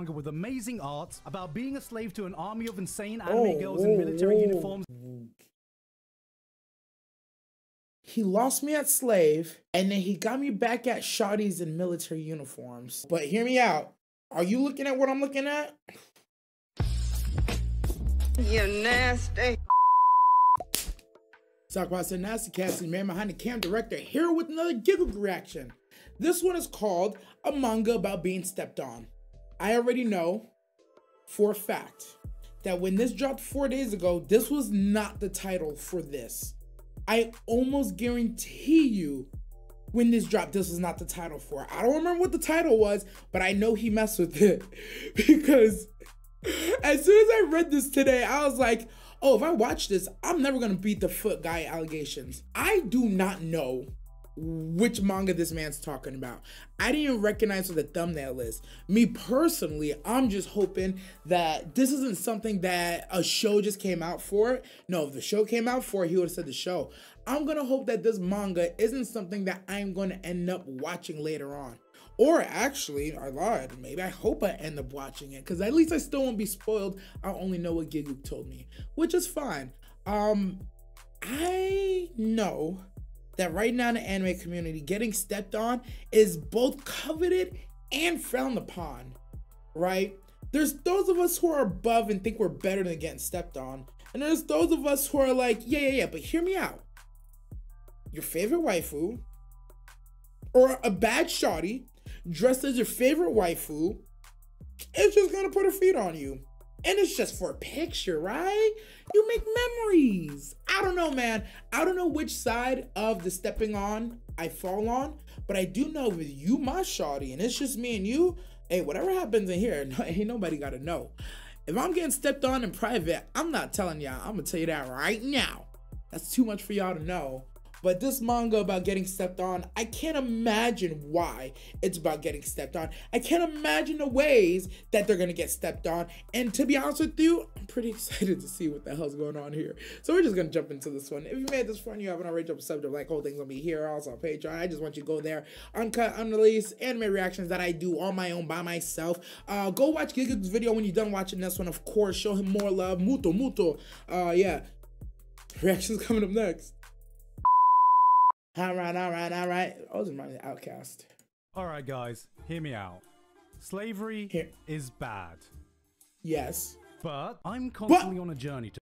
manga with amazing art about being a slave to an army of insane anime girls in military uniforms. He lost me at slave, and then he got me back at shawties in military uniforms. But hear me out. Are you looking at what I'm looking at? You nasty. Talk about some nasty casting, man behind the cam director here with another giggle reaction. This one is called A Manga About Being Stepped On. I already know for a fact that when this dropped 4 days ago, this was not the title for this. I almost guarantee you when this dropped, this was not the title for it. I don't remember what the title was, but I know he messed with it because as soon as I read this today, I was like, oh, if I watch this, I'm never gonna beat the foot guy allegations. I do not know which manga this man's talking about. I didn't even recognize what the thumbnail is. Me personally, I'm just hoping that this isn't something that a show just came out for. No, if the show came out for it, he would have said the show. I'm gonna hope that this manga isn't something that I'm gonna end up watching later on. Or actually, I lied, maybe I hope I end up watching it, because at least I still won't be spoiled. I'll only know what Gigguk told me, which is fine. I know that right now in the anime community, getting stepped on is both coveted and frowned upon, right? There's those of us who are above and think we're better than getting stepped on. And there's those of us who are like, yeah, but hear me out. Your favorite waifu, or a bad shawty, dressed as your favorite waifu, is just gonna put her feet on you. And it's just for a picture, right? You make memories. I don't know, man. I don't know which side of the stepping on I fall on, but I do know with you, my shawty, and it's just me and you, hey, whatever happens in here, ain't nobody gotta know. If I'm getting stepped on in private, I'm not telling y'all. I'm gonna tell you that right now. That's too much for y'all to know. But this manga about getting stepped on, I can't imagine why it's about getting stepped on. I can't imagine the ways that they're gonna get stepped on. And to be honest with you, I'm pretty excited to see what the hell's going on here. So we're just gonna jump into this one. If you made this fun, you haven't already jumped subject, like whole thing's gonna be here, also on Patreon. I just want you to go there, uncut, unreleased anime reactions that I do on my own by myself. Go watch Gigguk's video when you're done watching this one, of course. Show him more love. Muto. Yeah. Reactions coming up next. All right. I was reminded of Outcast. All right, guys, hear me out. Slavery is bad. Yes. But I'm constantly on a journey to...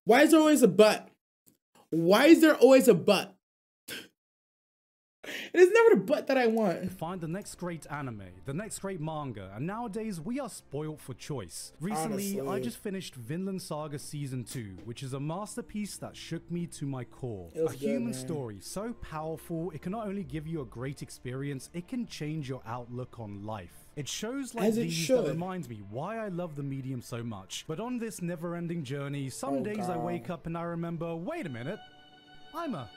Why is there always a but? Why is there always a but? It is never the but that I want. Find the next great anime, the next great manga, and nowadays we are spoiled for choice. Recently, I just finished Vinland Saga Season 2, which is a masterpiece that shook me to my core. A human story so powerful, it can not only give you a great experience, it can change your outlook on life. It shows like these that reminds me why I love the medium so much. But on this never-ending journey, some days I wake up and I remember, wait a minute, I'm a...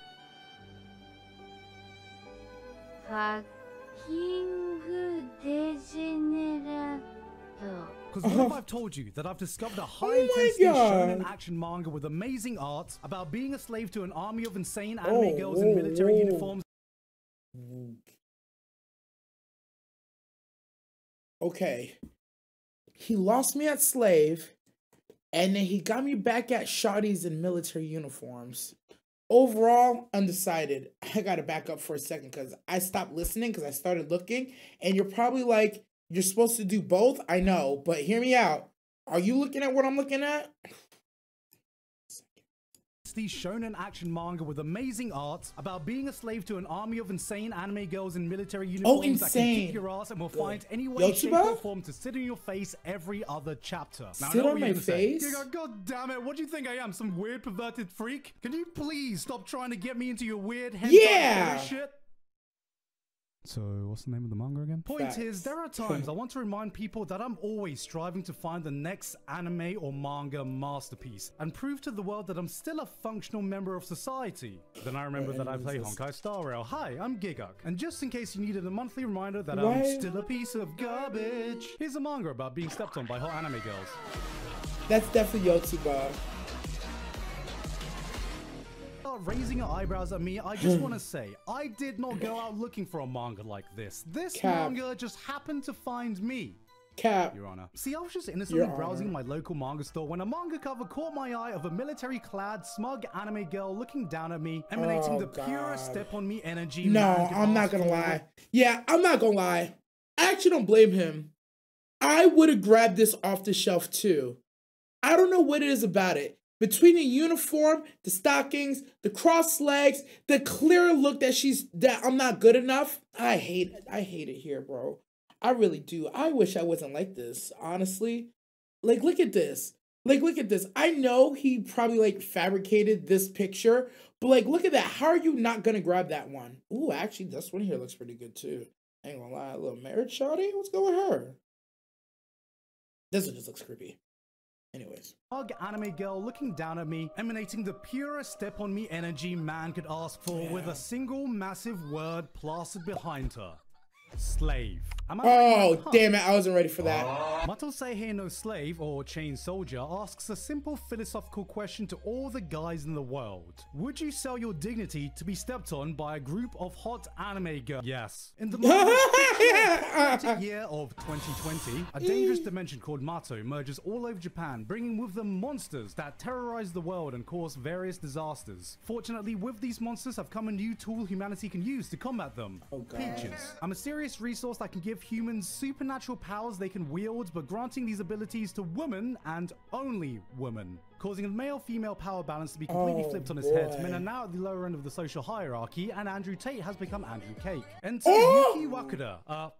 Fucking degenerate. Because what if I've told you that I've discovered a high-intensity shonen action manga with amazing art about being a slave to an army of insane anime girls in military uniforms? Okay. He lost me at slave, and then he got me back at shawties in military uniforms. Overall, undecided. I gotta back up for a second because I stopped listening because I started looking, and you're probably like, you're supposed to do both? I know, but hear me out. Are you looking at what I'm looking at? The shonen action manga with amazing art about being a slave to an army of insane anime girls in military uniforms that can kick your ass and will find any way, shape, or form to sit in your face every other chapter. Now, sit on my face? God damn it, what do you think I am, some weird perverted freak? Can you please stop trying to get me into your weird hentai shit? So, what's the name of the manga again? Point is, there are times I want to remind people that I'm always striving to find the next anime or manga masterpiece and prove to the world that I'm still a functional member of society. Then I remember that I play Honkai Star Rail. Hi, I'm Gigguk. And just in case you needed a monthly reminder that I'm still a piece of garbage, here's a manga about being stepped on by hot anime girls. That's definitely Yotsuba. Raising your eyebrows at me, I just want to say, I did not go out looking for a manga like this. This manga just happened to find me. Cap. Your Honor. See, I was just innocently browsing my local manga store when a manga cover caught my eye of a military-clad, smug anime girl looking down at me, emanating the purest step-on-me energy. No, I'm not gonna lie. Yeah, I'm not gonna lie. I actually don't blame him. I would have grabbed this off the shelf too. I don't know what it is about it. Between the uniform, the stockings, the crossed legs, the clear look that I'm not good enough. I hate it here, bro. I really do. I wish I wasn't like this, honestly. Like, look at this. Like, look at this. I know he probably, like, fabricated this picture, but, like, look at that. How are you not gonna grab that one? Ooh, actually, this one here looks pretty good, too. I ain't gonna lie. A little married shawty? What's going with her? This one just looks creepy. Anyways. Anime girl looking down at me, emanating the purest step-on-me energy man could ask for with a single massive word plastered behind her. Slave. Oh, damn it. I wasn't ready for that. Mato Seihei no Slave, or Chain Soldier, asks a simple philosophical question to all the guys in the world. Would you sell your dignity to be stepped on by a group of hot anime girls? Yes. In the year of 2020, a dangerous dimension called Mato merges all over Japan, bringing with them monsters that terrorize the world and cause various disasters. Fortunately, with these monsters have come a new tool humanity can use to combat them. Oh, God. Peaches. A mysterious resource that can give humans supernatural powers they can wield, but granting these abilities to women and only women, causing a male-female power balance to be completely flipped on his head. Men are now at the lower end of the social hierarchy, and Andrew Tate has become Andrew Cake. Enter Yuki Wakura,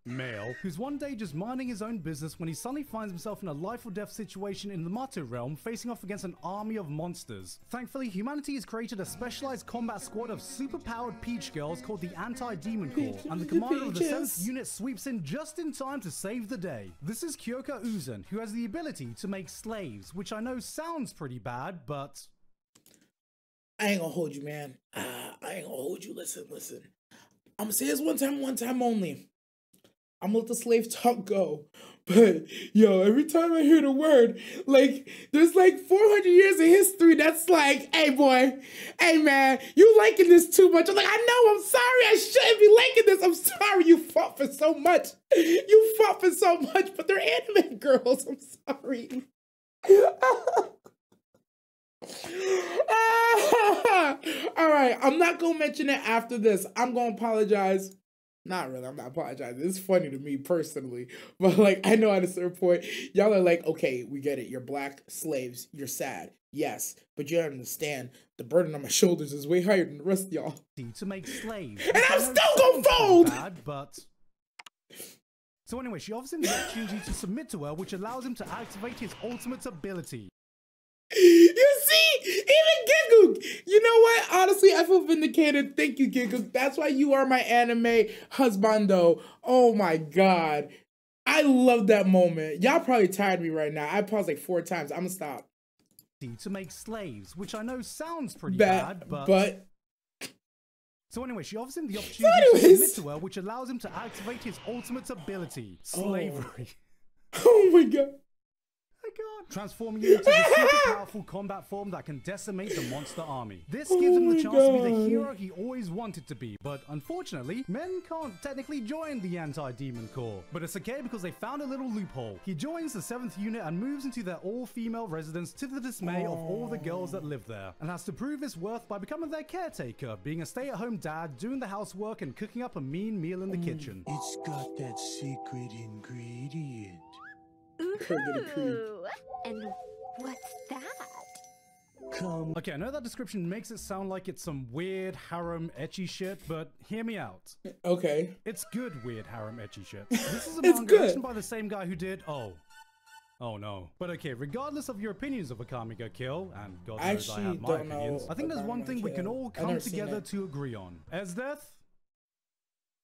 male, who's one day just minding his own business when he suddenly finds himself in a life-or-death situation in the Mato realm, facing off against an army of monsters. Thankfully, humanity has created a specialized combat squad of super-powered Peach Girls called the Anti-Demon Corps, and the commander of the 7th unit sweeps in just in time to save the day. This is Kyoka Uzen, who has the ability to make slaves, which I know sounds pretty bad, but... I ain't gonna hold you, man. I ain't gonna hold you. Listen. I'm gonna say this one time only. I'm gonna let the slave talk go. But, yo, every time I hear the word, like, there's like 400 years of history that's like, hey, boy, hey, man, you liking this too much. I'm like, I know, I'm sorry, I shouldn't be liking this. I'm sorry you fought for so much. You fought for so much, but they're anime girls. I'm sorry. All right, I'm not gonna mention it after this. I'm gonna apologize. Not really, I'm not apologizing. It's funny to me personally, but like, I know at a certain point, y'all are like, okay, we get it. You're black slaves. You're sad. Yes, but you understand the burden on my shoulders is way higher than the rest of y'all. To make slaves. And I'm still gonna fold! Bad, but... So anyway, she offers him the opportunity to submit to her, which allows him to activate his ultimate ability. You see, even Gigguk. You know what? Honestly, I feel vindicated. Thank you, Gigguk. That's why you are my anime husbando. Oh my God. I love that moment. Y'all probably tired of me right now. I paused like 4 times. I'm gonna stop. To make slaves, which I know sounds pretty bad, but... So anyway, she offers him the opportunity to submit to her, which allows him to activate his ultimate ability, slavery. Oh my God. Transforming you into a super powerful combat form that can decimate the monster army. This gives him the chance to be the hero he always wanted to be, but unfortunately, men can't technically join the Anti-Demon Corps. But it's okay because they found a little loophole. He joins the 7th unit and moves into their all-female residence to the dismay of all the girls that live there, and has to prove his worth by becoming their caretaker, being a stay-at-home dad, doing the housework, and cooking up a mean meal in the kitchen. It's got that secret ingredient. Ooh, and what's that? Come. Okay, I know that description makes it sound like it's some weird harem ecchi shit, but hear me out. Okay. It's good weird harem ecchi shit. This is a manga written by the same guy who did Oh no. But okay, regardless of your opinions of Akame ga Kill, and God knows I have my opinions, I think there's one thing we can all come together to agree on. Esdeath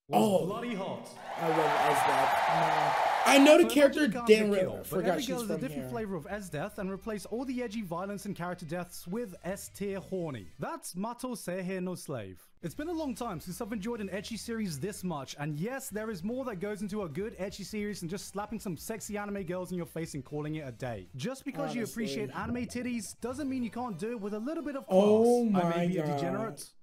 was bloody hot. I love Esdeath. I know the character damn real. But every girl is a different flavor of Esdeath, and replace all the edgy violence and character deaths with S-tier horny. That's Mato Seihei no Slave. It's been a long time since I've enjoyed an ecchi series this much, and yes, there is more that goes into a good ecchi series than just slapping some sexy anime girls in your face and calling it a day. Just because you appreciate anime titties doesn't mean you can't do it with a little bit of class. Oh my I may be God. a degenerate,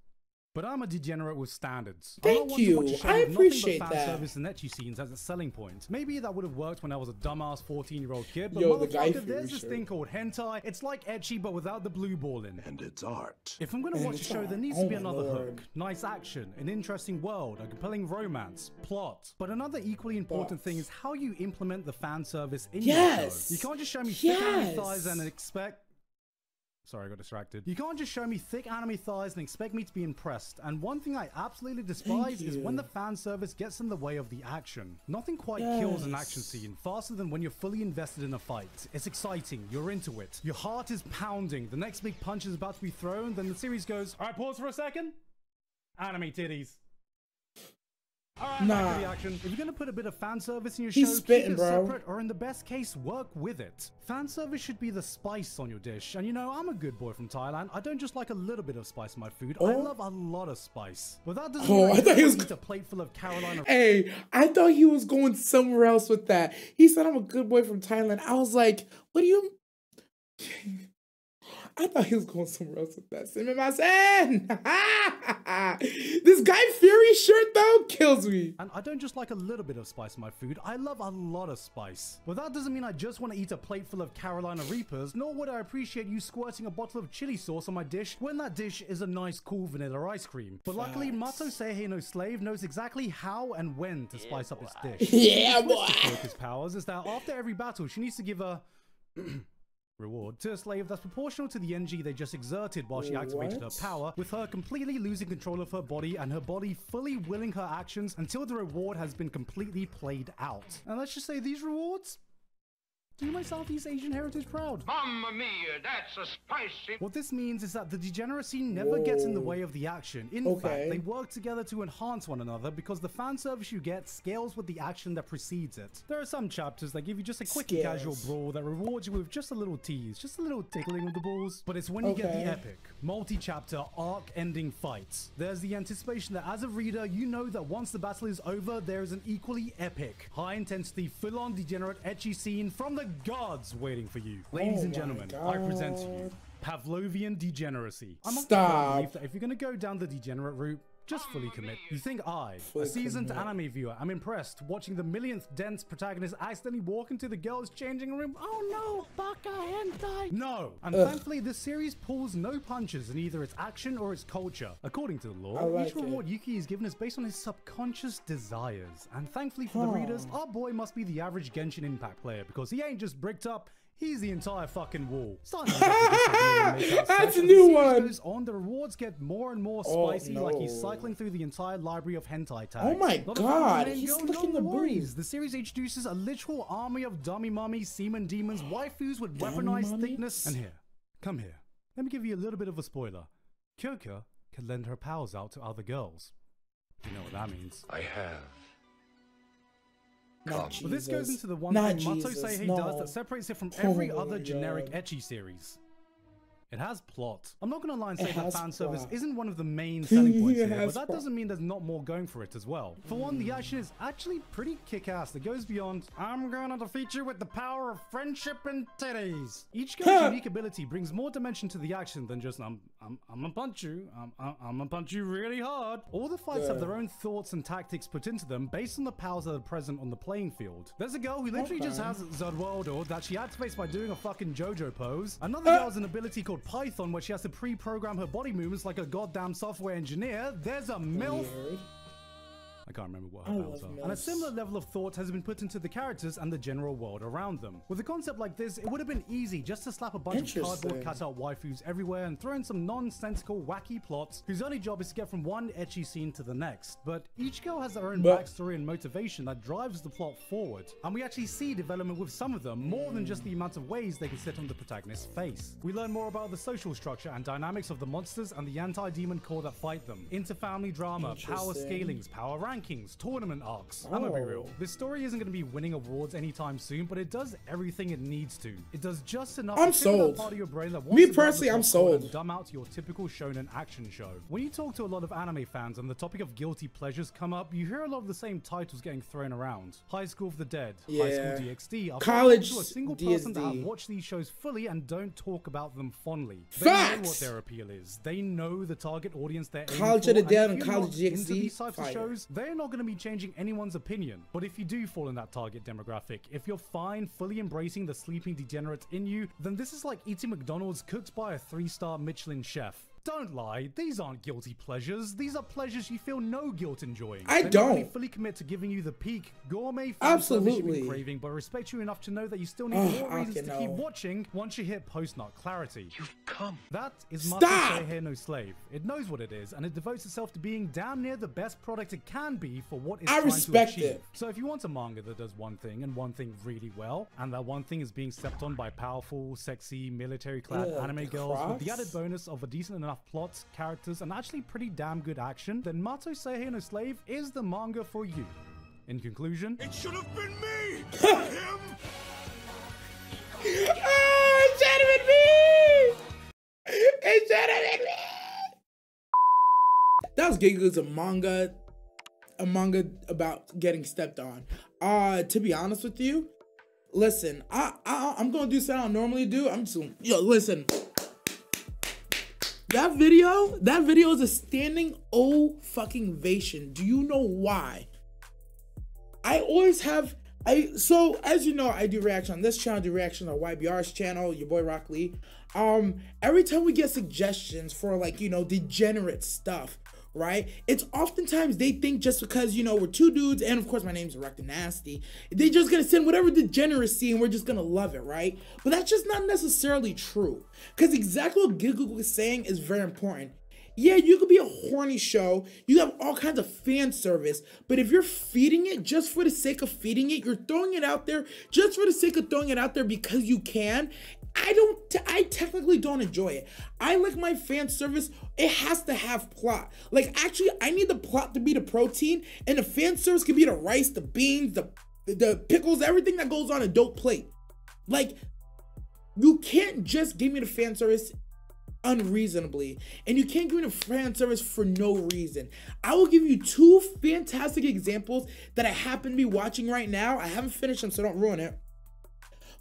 But I'm a degenerate with standards. Thank you. I appreciate fan that. Service and ecchi scenes as a selling point. Maybe that would have worked when I was a dumbass 14-year-old kid, but Yo, the guy motherfucker, there's this thing called hentai. It's like ecchi, but without the blue ball in. And it's art. If I'm gonna watch a show, there needs to be another hook. Nice action, an interesting world, a compelling romance, plot. But another equally important thing is how you implement the fan service in your show. You can't just show me thick anime thighs and expect... Sorry, I got distracted. You can't just show me thick anime thighs and expect me to be impressed. And one thing I absolutely despise is when the fan service gets in the way of the action. Nothing quite kills an action scene faster than when you're fully invested in a fight. It's exciting, you're into it. Your heart is pounding, the next big punch is about to be thrown, then the series goes, alright, pause for a second. Anime titties. Alright, back to the action. If you're gonna put a bit of fan service in your show, keep it separate, or in the best case, work with it. Fan service should be the spice on your dish. And you know, I'm a good boy from Thailand. I don't just like a little bit of spice in my food. I love a lot of spice. But that doesn't mean I thought he was eat a plate full of Carolina. Hey, I thought he was going somewhere else with that. He said, I'm a good boy from Thailand. I was like, what do you... I thought he was going somewhere else with that. This Guy Fury shirt, though, kills me. And I don't just like a little bit of spice in my food. I love a lot of spice. But that doesn't mean I just want to eat a plate full of Carolina Reapers, nor would I appreciate you squirting a bottle of chili sauce on my dish when that dish is a nice, cool vanilla ice cream. But luckily, Mato Seihei no Slave knows exactly how and when to spice up his dish. Yeah, boy. His powers is that after every battle, she needs to give a... reward to a slave that's proportional to the NG they just exerted while she activated her power, with her completely losing control of her body and her body fully willing her actions until the reward has been completely played out. And let's just say these rewards do my Southeast Asian heritage proud. Mamma mia, that's a spicy... What this means is that the degeneracy never gets in the way of the action. In fact, they work together to enhance one another because the fan service you get scales with the action that precedes it. There are some chapters that give you just a quick and casual brawl that rewards you with just a little tease, just a little tickling of the balls. But it's when you get the epic, multi-chapter, arc-ending fights. There's the anticipation that as a reader, you know that once the battle is over, there is an equally epic, high-intensity, full-on degenerate ecchi scene from the gods waiting for you. Ladies and gentlemen, I present to you Pavlovian degeneracy. I'm of the belief that if you're going to go down the degenerate route, just fully commit. You think I, a seasoned anime viewer, am impressed watching the millionth dense protagonist accidentally walk into the girls' changing room? Oh no, baka hentai! No! And thankfully, this series pulls no punches in either its action or its culture. According to the lore, each reward Yuki is given is based on his subconscious desires. And thankfully for the readers, our boy must be the average Genshin Impact player because he ain't just bricked up, he's the entire fucking wall. That's a new one. Goes on, the rewards get more and more spicy, like he's cycling through the entire library of hentai tags. Oh my god, he's looking the worries. The series introduces a literal army of dummy mummies, semen demons, waifus with weaponized thickness. And here, come here. Let me give you a little bit of a spoiler. Kyoka can lend her powers out to other girls. You know what that means. I have. But this goes into the one thing Mato Seihei does that separates it from every other generic ecchi series. It has plot. I'm not going to lie and say that fan service isn't one of the main selling points here, but that doesn't mean there's not more going for it as well. For one, the action is actually pretty kick-ass that goes beyond, I'm gonna defeat you with the power of friendship and titties. Each girl's unique ability brings more dimension to the action than just, I'm gonna punch you, I'm gonna punch you really hard. All the fights have their own thoughts and tactics put into them based on the powers that are present on the playing field. There's a girl who literally just has Zodwaldo that she activates by doing a fucking JoJo pose. Another girl has an ability called Python where she has to pre-program her body movements like a goddamn software engineer. There's a MILF. I can't remember what her powers are. And a similar level of thought has been put into the characters and the general world around them. With a concept like this, it would have been easy just to slap a bunch of cardboard cutout waifus everywhere and throw in some nonsensical, wacky plots whose only job is to get from one ecchi scene to the next. But each girl has their own backstory and motivation that drives the plot forward. And we actually see development with some of them, more than just the amount of ways they can sit on the protagonist's face. We learn more about the social structure and dynamics of the monsters and the anti-demon core that fight them, interfamily drama, power scalings, power rankings, rankings, tournament arcs. I'm gonna be real. This story isn't gonna be winning awards anytime soon, but it does everything it needs to. It does just enough to sold. that part of your brain that Me personally, I'm sold. And dumb out your typical shonen action show. When you talk to a lot of anime fans and the topic of guilty pleasures come up, you hear a lot of the same titles getting thrown around. High School of the Dead, High School DxD, College to a single person that have DxD. watched these shows fully and don't talk about them fondly. They Facts! know what their appeal is. They know the target audience they're aiming College for, of the Dead and and if you're College not into DxD, these types of fire. shows, they're not going to be changing anyone's opinion. But if you do fall in that target demographic, if you're fine fully embracing the sleeping degenerate in you, then this is like eating McDonald's cooked by a 3-star Michelin chef. Don't lie, these aren't guilty pleasures. These are pleasures you feel no guilt enjoying. I They not don't. only fully commit to giving you the peak gourmet food service you've Absolutely. been craving, but respect you enough to know that you still need more reasons to keep watching once you hit post-nut clarity. You've come. That is Stop! Mato Seihe no Slave. It knows what it is, and it devotes itself to being damn near the best product it can be for what it's I trying respect to achieve. it. So if you want a manga that does one thing and one thing really well, and that one thing is being stepped on by powerful, sexy, military-clad anime girls with the added bonus of a decent enough plot, characters, and actually pretty damn good action, then Mato Seihe no Slave is the manga for you. In conclusion, It should have been me! Not him! Oh, it should have been me! It should have been me! That was Giga's a manga about getting stepped on. To be honest with you, listen, I'm gonna do something I don't normally do. I'm just gonna, listen. That video is a standing fucking ovation. Do you know why? I always have, so as you know, I do reaction on this channel, I do reaction on YBR's channel, your boy Rock Lee. Every time we get suggestions for like, degenerate stuff, right? It's oftentimes they think just because, we're two dudes, and of course my name's Erect and Nasty, they're just gonna send whatever degeneracy and we're just gonna love it, right? But that's just not necessarily true. Because exactly what Giga was saying is very important. Yeah, you could be a horny show, you have all kinds of fan service, but if you're feeding it just for the sake of feeding it, you're throwing it out there just for the sake of throwing it out there because you can, I technically don't enjoy it. I like my fan service, it has to have plot. Like, actually, I need the plot to be the protein, and the fan service can be the rice, the beans, the pickles, everything that goes on a dope plate. Like, you can't just give me the fan service unreasonably, and you can't give me the fan service for no reason. I will give you two fantastic examples that I happen to be watching right now. I haven't finished them, so don't ruin it.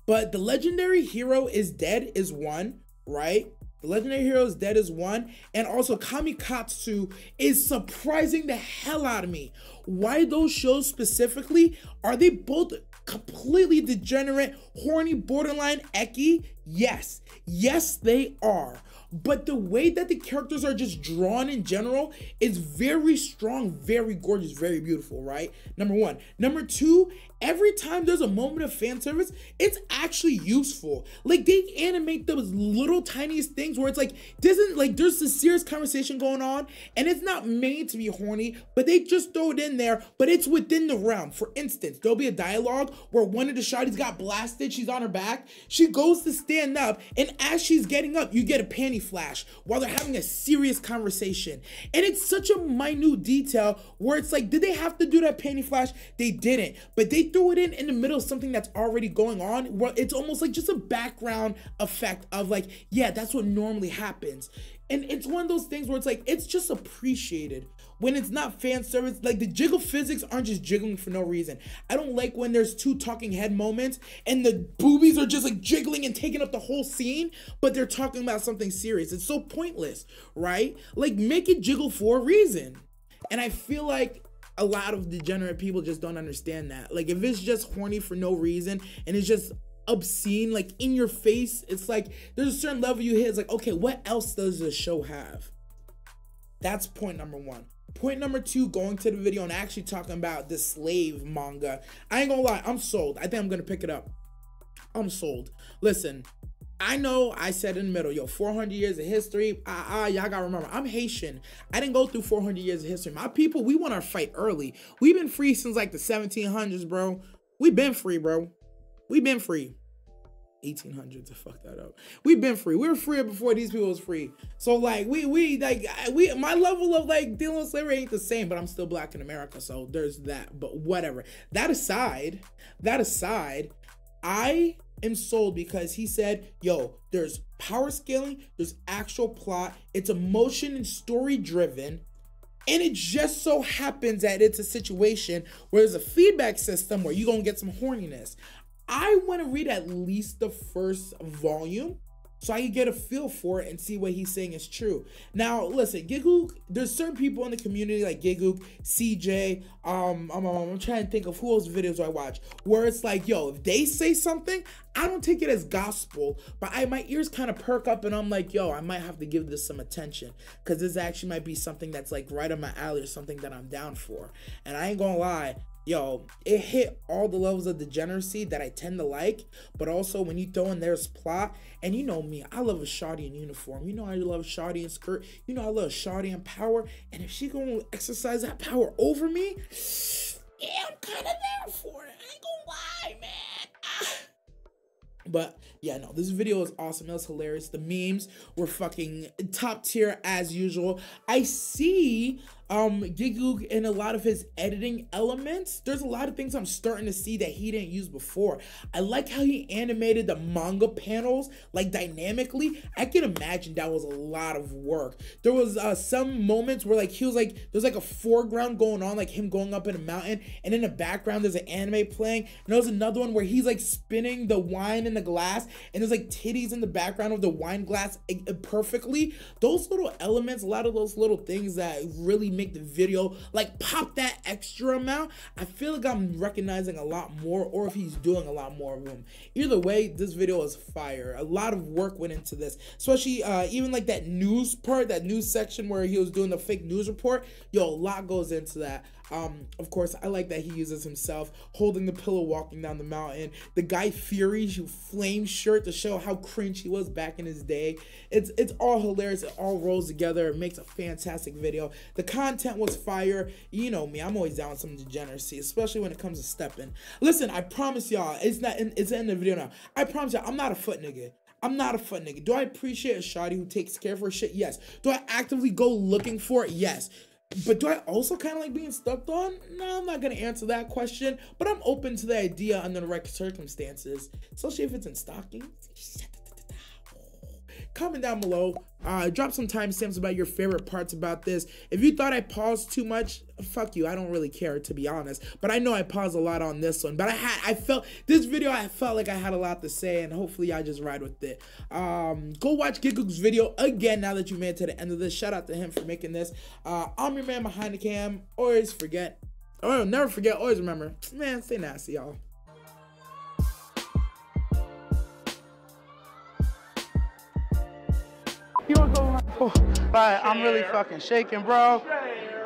But The Legendary Hero is Dead is one, right? The Legendary Hero is Dead is one, and also Kamikatsu is surprising the hell out of me. Why those shows specifically? Are they both completely degenerate, horny, borderline eki? Yes. Yes, they are. But the way that the characters are just drawn in general is very strong, very gorgeous, very beautiful, right? Number one. Number two, every time there's a moment of fan service, it's actually useful. Like, they animate those little tiniest things where it's like, there's a serious conversation going on and it's not made to be horny, but they just throw it in there, but it's within the realm. For instance, there'll be a dialogue where one of the shawties got blasted, she's on her back, she goes to stand up, and as she's getting up, you get a panty flash while they're having a serious conversation. And it's such a minute detail where it's like, did they have to do that panty flash? They didn't, but they threw it in the middle of something that's already going on, where it's almost like just a background effect of like, yeah, that's what normally happens. And it's one of those things where it's like, it's just appreciated when it's not fan service. Like, the jiggle physics aren't just jiggling for no reason. I don't like when there's two talking head moments and the boobies are just like jiggling and taking up the whole scene, but they're talking about something serious. It's so pointless, right? Like, make it jiggle for a reason. And I feel like a lot of degenerate people just don't understand that. Like, if it's just horny for no reason and it's just obscene, like in your face, it's like there's a certain level you hit, it's like, okay, what else does the show have? That's point number one. Point number two, going to the video and actually talking about the Slave manga. I ain't gonna lie, I'm sold. I think I'm gonna pick it up. I'm sold. Listen, I know I said in the middle, 400 years of history. Y'all gotta remember, I'm Haitian. I didn't go through 400 years of history. My people, we won our fight early. We've been free since like the 1700s, bro. We've been free, bro. We've been free. 1800s to fuck that up. We've been free. We were free before these people was free. So like we my level of like dealing with slavery ain't the same, but I'm still black in America, so there's that. But whatever. That aside, I am sold because he said, yo, there's power scaling, there's actual plot, it's emotion and story driven. And it just so happens that it's a situation where there's a feedback system where you're gonna get some horniness. I want to read at least the first volume so I can get a feel for it and see what he's saying is true. Now, listen, Gigguk, there's certain people in the community like Gigguk, CJ, I'm trying to think of who else videos I watch, where it's like, yo, if they say something, I don't take it as gospel, but my ears kind of perk up and I'm like, yo, I might have to give this some attention because this actually might be something that's like right up my alley or something that I'm down for. And I ain't gonna lie, yo, it hit all the levels of degeneracy that I tend to like, but also when you throw in there's plot, and you know me, I love a shawty in uniform. You know I love a shawty in skirt. You know I love a shawty in power, and if she gonna exercise that power over me, yeah, I'm kind of there for it. I ain't gonna lie, man. But yeah, no, this video is awesome. It was hilarious. The memes were fucking top tier as usual. I see Gigguk in a lot of his editing elements. There's a lot of things I'm starting to see that he didn't use before. I like how he animated the manga panels like dynamically. I can imagine that was a lot of work. There was some moments where like he was like, there's like a foreground going on, like him going up in a mountain, and in the background there's an anime playing. And there was another one where he's like spinning the wine in the glass, and there's like titties in the background of the wine glass perfectly. Those little elements, a lot of those little things that really make the video like pop that extra amount. I feel like I'm recognizing a lot more, or if he's doing a lot more of them. Either way, this video is fire. A lot of work went into this, especially even like that news part, that news section where he was doing the fake news report. Yo, a lot goes into that. Of course, I like that he uses himself holding the pillow walking down the mountain. The Guy Fieri's flame shirt to show how cringe he was back in his day. It's all hilarious. It all rolls together. It makes a fantastic video. The content was fire. You know me, I'm always down with some degeneracy, especially when it comes to stepping. Listen, I promise y'all, it's the end of the video now. I promise y'all, I'm not a foot nigga. I'm not a foot nigga. Do I appreciate a shawty who takes care of her shit? Yes. Do I actively go looking for it? Yes. But do I also kind of like being stuck on? No, I'm not going to answer that question, but I'm open to the idea under the right circumstances, especially if it's in stockings. Comment down below, drop some timestamps about your favorite parts about this. If you thought I paused too much, fuck you, I don't really care, to be honest, but I know I paused a lot on this one, but I felt like I had a lot to say, and hopefully I just ride with it. Go watch Gigguk's video again now that you made it to the end of this. Shout out to him for making this. I'm your man behind the cam. Always forget, or never forget, always remember, man, stay nasty, y'all. Like, I'm really fucking shaking, bro.